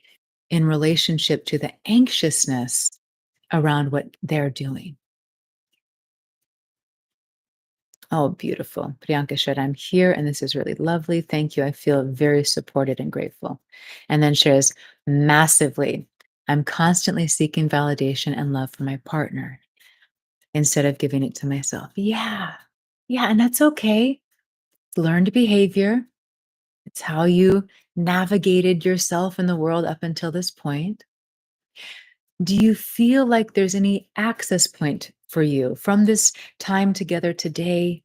[SPEAKER 1] in relationship to the anxiousness around what they're doing? Oh, beautiful. Priyanka said, I'm here and this is really lovely. Thank you. I feel very supported and grateful. And then shares massively. I'm constantly seeking validation and love from my partner instead of giving it to myself. Yeah. Yeah. And that's okay. Learned behavior. It's how you navigated yourself in the world up until this point. Do you feel like there's any access point for you from this time together today,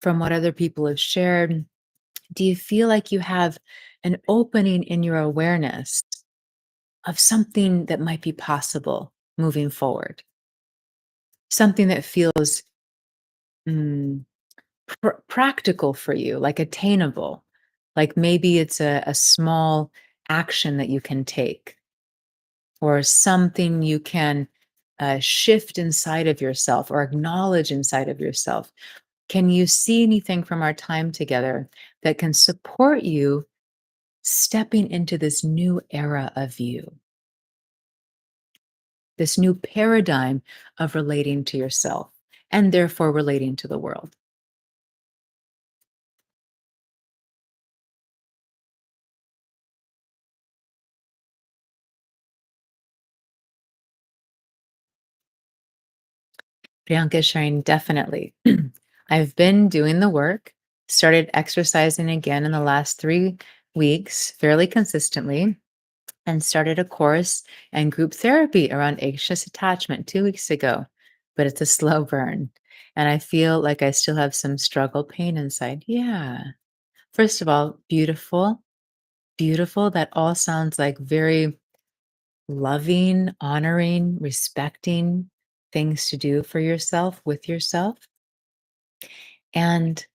[SPEAKER 1] from what other people have shared? Do you feel like you have an opening in your awareness of something that might be possible moving forward? Something that feels mm, practical for you, like attainable, like maybe it's a small action that you can take or something you can shift inside of yourself or acknowledge inside of yourself. Can you see anything from our time together that can support you stepping into this new era of you, this new paradigm of relating to yourself and therefore relating to the world? Priyanka is sharing definitely. I've been doing the work, started exercising again in the last 3 weeks fairly consistently, and started a course and group therapy around anxious attachment 2 weeks ago. But it's a slow burn. And I feel like I still have some struggle pain inside. Yeah. First of all, beautiful, beautiful. That all sounds like very loving, honoring, respecting things to do for yourself, with yourself. And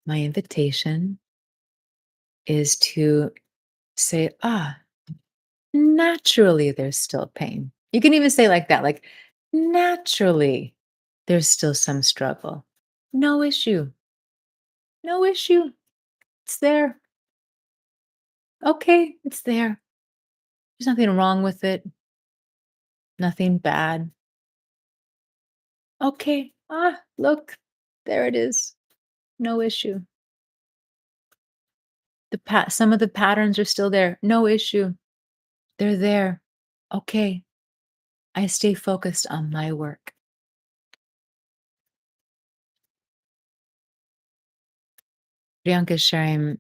[SPEAKER 1] my invitation is to say, naturally, there's still pain. You can even say like that, like, naturally, there's still some struggle. No issue. No issue. It's there. Okay, it's there. There's nothing wrong with it. Nothing bad. Okay. Look, there it is. No issue. Some of the patterns are still there. No issue. They're there. Okay. I stay focused on my work. Priyanka is sharing,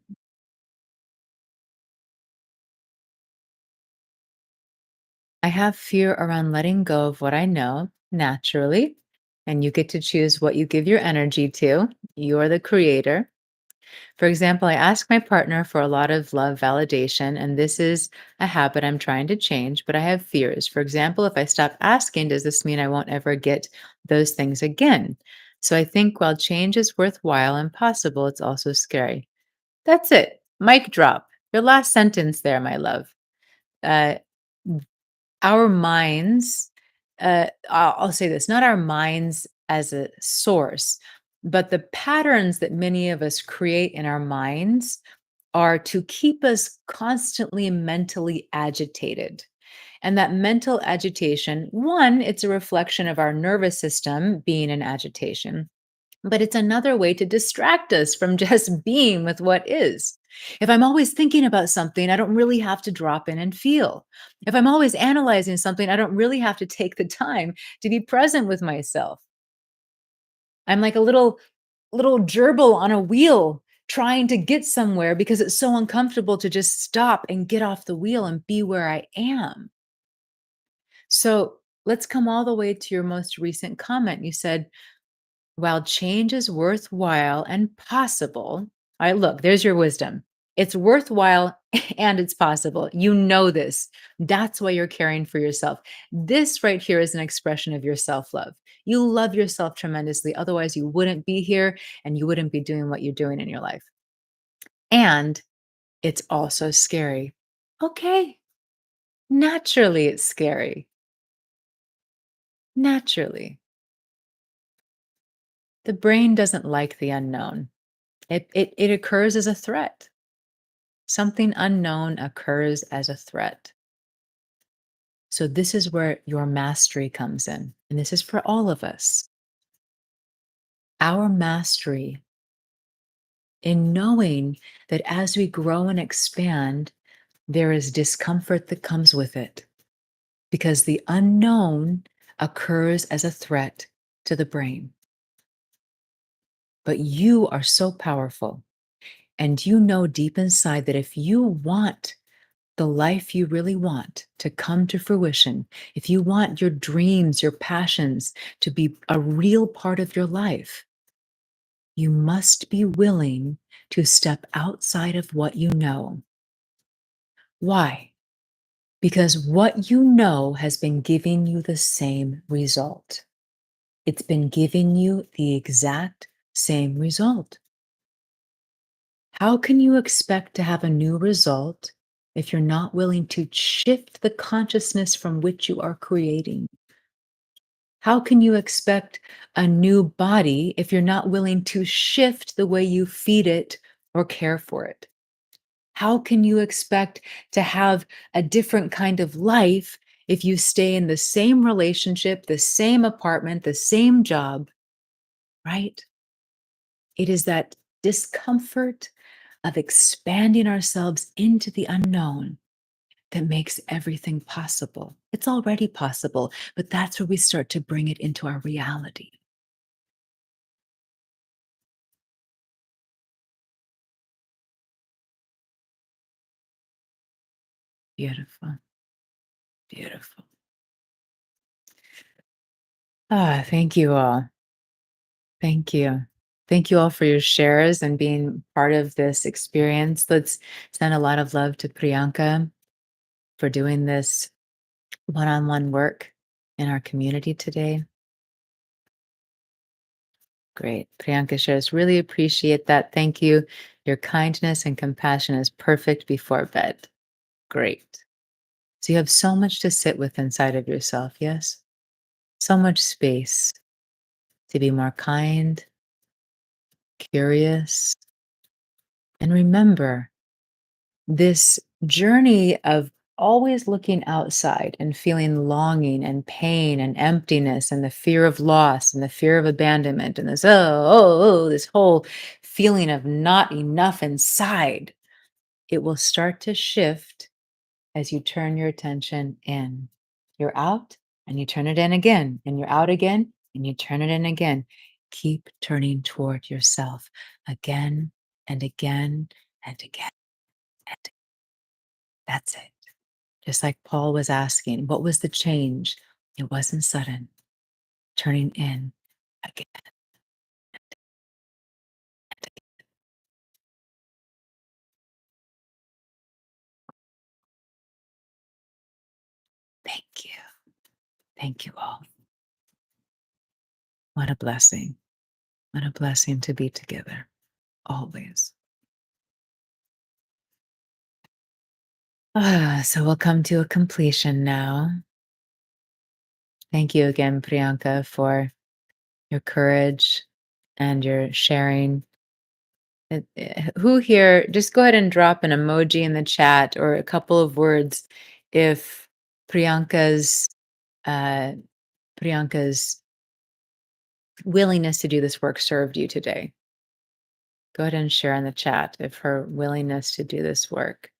[SPEAKER 1] I have fear around letting go of what I know naturally, and you get to choose what you give your energy to. You are the creator. For example, I ask my partner for a lot of love validation, and this is a habit I'm trying to change, but I have fears. For example, if I stop asking, does this mean I won't ever get those things again? So I think while change is worthwhile and possible, it's also scary. That's it. Mic drop. Your last sentence there, my love. Uh, our minds, I'll say this, not our minds as a source, but the patterns that many of us create in our minds are to keep us constantly mentally agitated. And that mental agitation, one, it's a reflection of our nervous system being in agitation, but it's another way to distract us from just being with what is. If I'm always thinking about something, I don't really have to drop in and feel. If I'm always analyzing something, I don't really have to take the time to be present with myself. I'm like a little gerbil on a wheel trying to get somewhere because it's so uncomfortable to just stop and get off the wheel and be where I am. So let's come all the way to your most recent comment. You said, while change is worthwhile and possible, all right, look, there's your wisdom. It's worthwhile and it's possible. You know this. That's why you're caring for yourself. This right here is an expression of your self love. You love yourself tremendously. Otherwise, you wouldn't be here and you wouldn't be doing what you're doing in your life. And it's also scary. Okay. Naturally, it's scary. Naturally. The brain doesn't like the unknown. It occurs as a threat. Something unknown occurs as a threat. So, this is where your mastery comes in. And this is for all of us. Our mastery in knowing that as we grow and expand, there is discomfort that comes with it because the unknown occurs as a threat to the brain. But you are so powerful. And you know deep inside that if you want the life you really want to come to fruition, if you want your dreams, your passions to be a real part of your life, you must be willing to step outside of what you know. Why? Because what you know has been giving you the same result. It's been giving you the exact same result. How can you expect to have a new result if you're not willing to shift the consciousness from which you are creating? How can you expect a new body if you're not willing to shift the way you feed it or care for it? How can you expect to have a different kind of life if you stay in the same relationship, the same apartment, the same job, right? It is that discomfort of expanding ourselves into the unknown that makes everything possible. It's already possible, but that's where we start to bring it into our reality. Beautiful. Beautiful. Ah, thank you all. Thank you. Thank you all for your shares and being part of this experience. Let's send a lot of love to Priyanka for doing this one on one work in our community today. Great. Priyanka shares, really appreciate that. Thank you. Your kindness and compassion is perfect before bed. Great. So you have so much to sit with inside of yourself, yes? So much space to be more kind, curious, and remember this journey of always looking outside and feeling longing and pain and emptiness and the fear of loss and the fear of abandonment and this, this whole feeling of not enough inside. it will start to shift as you turn your attention in. You're out and you turn it in again, and you're out again and you turn it in again. Keep turning toward yourself again and again and again. And that's it. Just like Paul was asking, what was the change? It wasn't sudden. Turning in again. Thank you. Thank you all. What a blessing. What a blessing to be together always. So we'll come to a completion now. Thank you again, Priyanka, for your courage and your sharing. Who here, just go ahead and drop an emoji in the chat or a couple of words if Priyanka's uh, Priyanka's willingness to do this work served you today. Go ahead and share in the chat if her willingness to do this work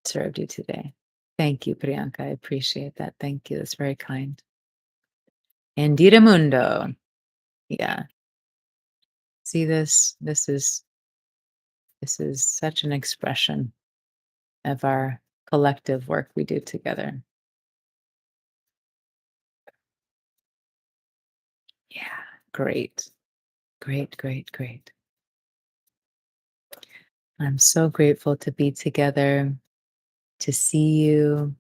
[SPEAKER 1] served you today. Thank you, Priyanka. I appreciate that. Thank you. That's very kind. Indira Mundo. Yeah. See this? This is such an expression of our collective work we do together. Yeah. Great. Great, great, great. I'm so grateful to be together, to see you,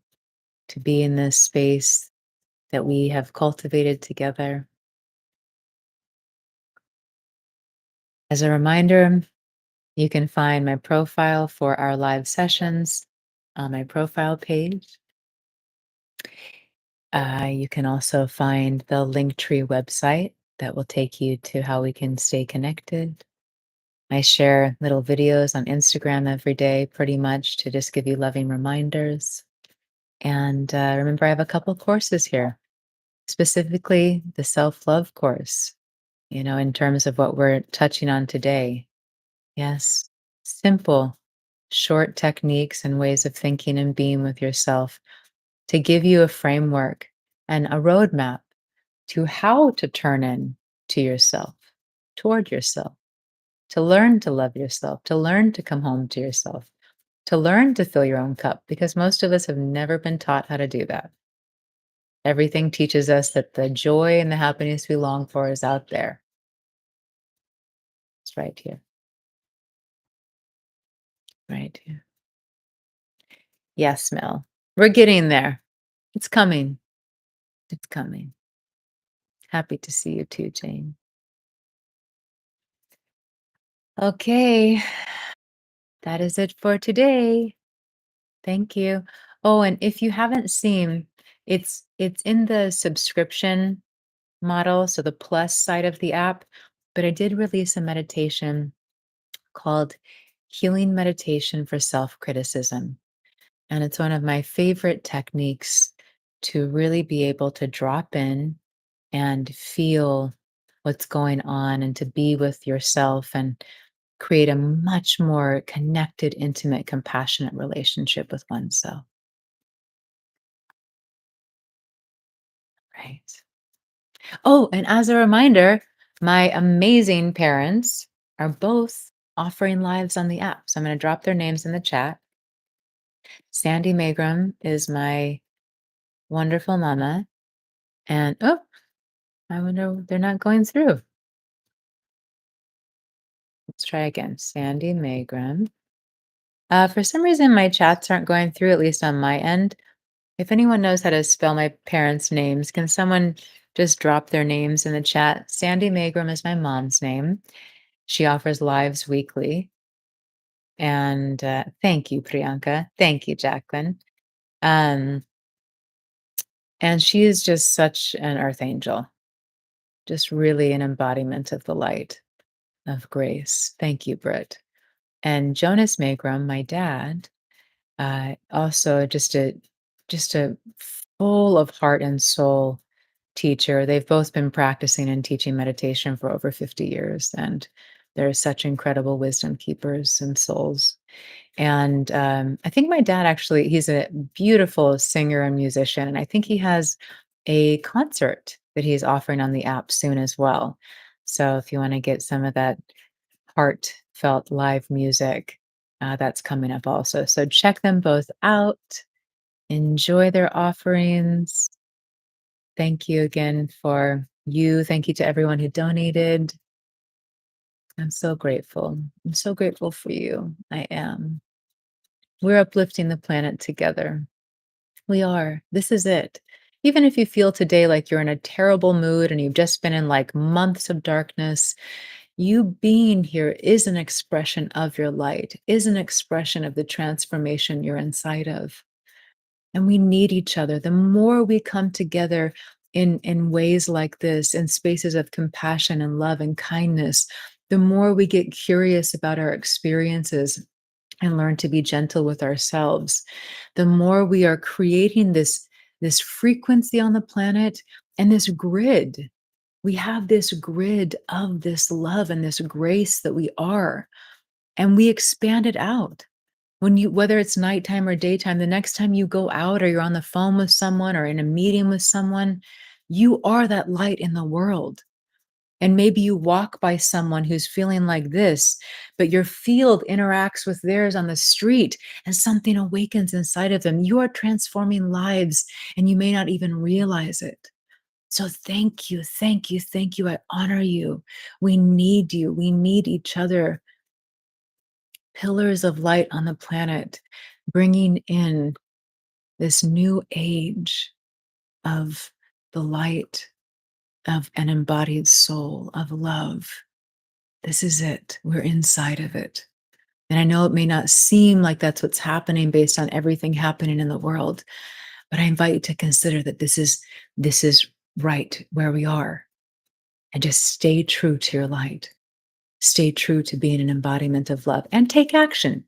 [SPEAKER 1] to be in this space that we have cultivated together. As a reminder, you can find my profile for our live sessions on my profile page. You can also find the Linktree website that will take you to how we can stay connected. I share little videos on Instagram every day, pretty much to just give you loving reminders. And remember, I have a couple courses here, specifically the self love course, in terms of what we're touching on today. Yes, simple, short techniques and ways of thinking and being with yourself to give you a framework and a roadmap to how to turn in to yourself, toward yourself, to learn to love yourself, to learn to come home to yourself, to learn to fill your own cup, because most of us have never been taught how to do that. Everything teaches us that the joy and the happiness we long for is out there. It's right here, right here. Yes, Mel. We're getting there. It's coming. It's coming. Happy to see you too, Jane. Okay, that is it for today. Thank you. Oh, and if you haven't seen, it's in the subscription model, so the plus side of the app, but I did release a meditation called Healing Meditation for Self-Criticism. And it's one of my favorite techniques to really be able to drop in and feel what's going on and to be with yourself and create a much more connected, intimate, compassionate relationship with oneself. Right. Oh, and as a reminder, my amazing parents are both offering lives on the app. So I'm going to drop their names in the chat. Sandy Magram is my wonderful mama. And oh, I wonder they're not going through. Let's try again. Sandy Magram. For some reason, my chats aren't going through, at least on my end. If anyone knows how to spell my parents' names, can someone just drop their names in the chat? Sandy Magram is my mom's name. She offers lives weekly. And thank you, Priyanka. Thank you, Jacqueline. Um, and she is just such an earth angel, just really an embodiment of the light of grace. Thank you, Britt. And Jonas Magram, my dad, also just a full of heart and soul teacher. They've both been practicing and teaching meditation for over 50 years. And They're such incredible wisdom keepers and souls. And, I think my dad actually he's a beautiful singer and musician, and I think he has a concert that he's offering on the app soon as well. So if you wanna get some of that heartfelt live music, that's coming up also. So check them both out, enjoy their offerings. Thank you again for you. Thank you to everyone who donated. I'm so grateful. I'm so grateful for you. I am. We're uplifting the planet together. We are. This is it. Even if you feel today like you're in a terrible mood and you've just been in like months of darkness, you being here is an expression of your light, is an expression of the transformation you're inside of. And we need each other. The more we come together in ways like this, in spaces of compassion and love and kindness, the more we get curious about our experiences and learn to be gentle with ourselves, the more we are creating this frequency on the planet and this grid. We have this grid of this love and this grace that we are, and we expand it out. When you whether it's nighttime or daytime, the next time you go out or you're on the phone with someone or in a meeting with someone, you are that light in the world. And maybe you walk by someone who's feeling like this, but your field interacts with theirs on the street and something awakens inside of them. You are transforming lives and you may not even realize it. So thank you, thank you, thank you. I honor you. We need you. We need each other. Pillars of light on the planet, bringing in this new age of the light of an embodied soul, of love. This is it. We're inside of it. And I know it may not seem like that's what's happening based on everything happening in the world, but I invite you to consider that this is right where we are. And just stay true to your light. Stay true to being an embodiment of love and take action.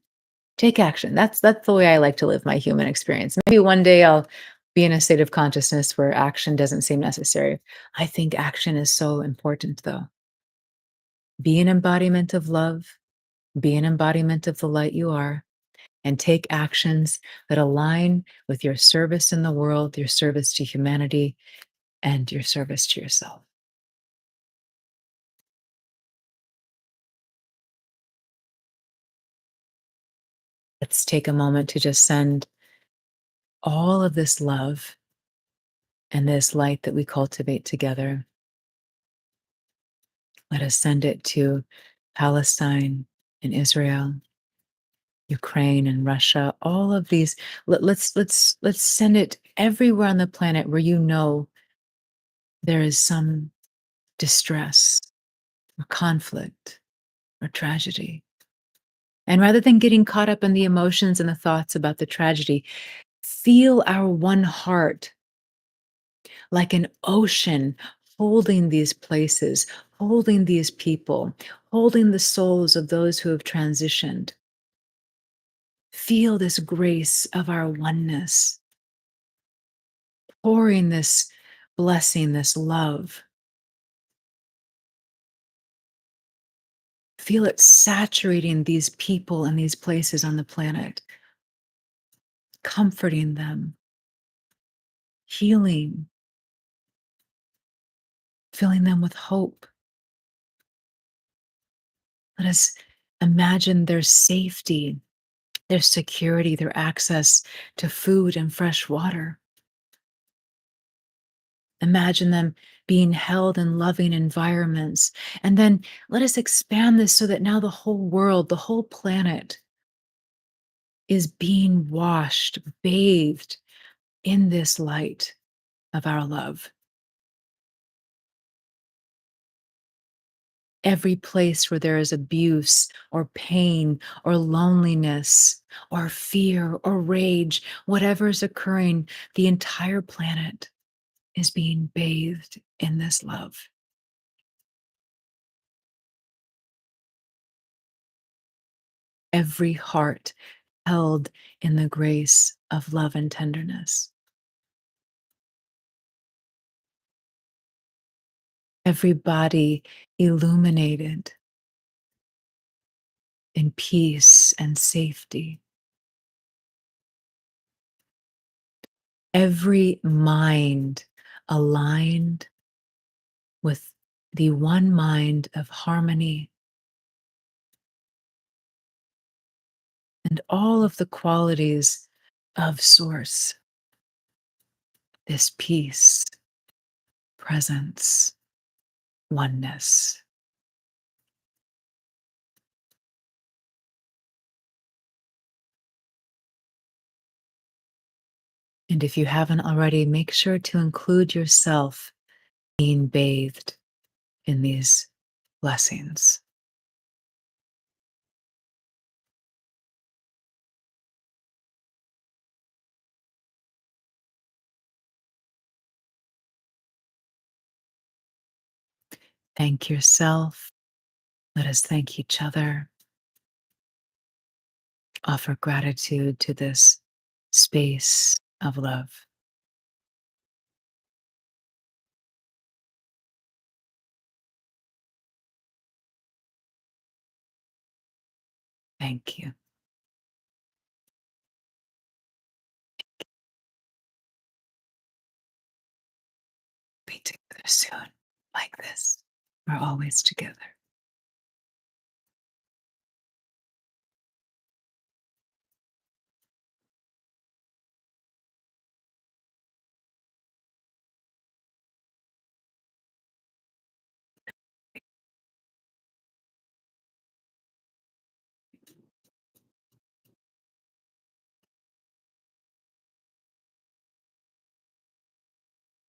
[SPEAKER 1] Take action. That's the way I like to live my human experience. Maybe one day I'll be in a state of consciousness where action doesn't seem necessary. I think action is so important though. Be an embodiment of love, be an embodiment of the light you are, and take actions that align with your service in the world, your service to humanity, and your service to yourself. Let's take a moment to just send all of this love and this light that we cultivate together. Let us send it to Palestine and Israel, Ukraine and Russia, all of these. Let's send it everywhere on the planet where you know there is some distress or conflict or tragedy. And rather than getting caught up in the emotions and the thoughts about the tragedy, feel our one heart like an ocean holding these places, holding these people, holding the souls of those who have transitioned. Feel this grace of our oneness, pouring this blessing, this love. Feel it saturating these people and these places on the planet, comforting them, healing, filling them with hope. Let us imagine their safety, their security, their access to food and fresh water. Imagine them being held in loving environments. And then let us expand this so that now the whole world, the whole planet is being washed, bathed in this light of our love. Every place where there is abuse or pain or loneliness or fear or rage, whatever is occurring, the entire planet is being bathed in this love. Every heart held in the grace of love and tenderness. Every body illuminated in peace and safety. Every mind aligned with the one mind of harmony and all of the qualities of Source, this peace, presence, oneness. And if you haven't already, make sure to include yourself being bathed in these blessings. Thank yourself. Let us thank each other. Offer gratitude to this space of love. Thank you. Be together soon, like this. We're always together.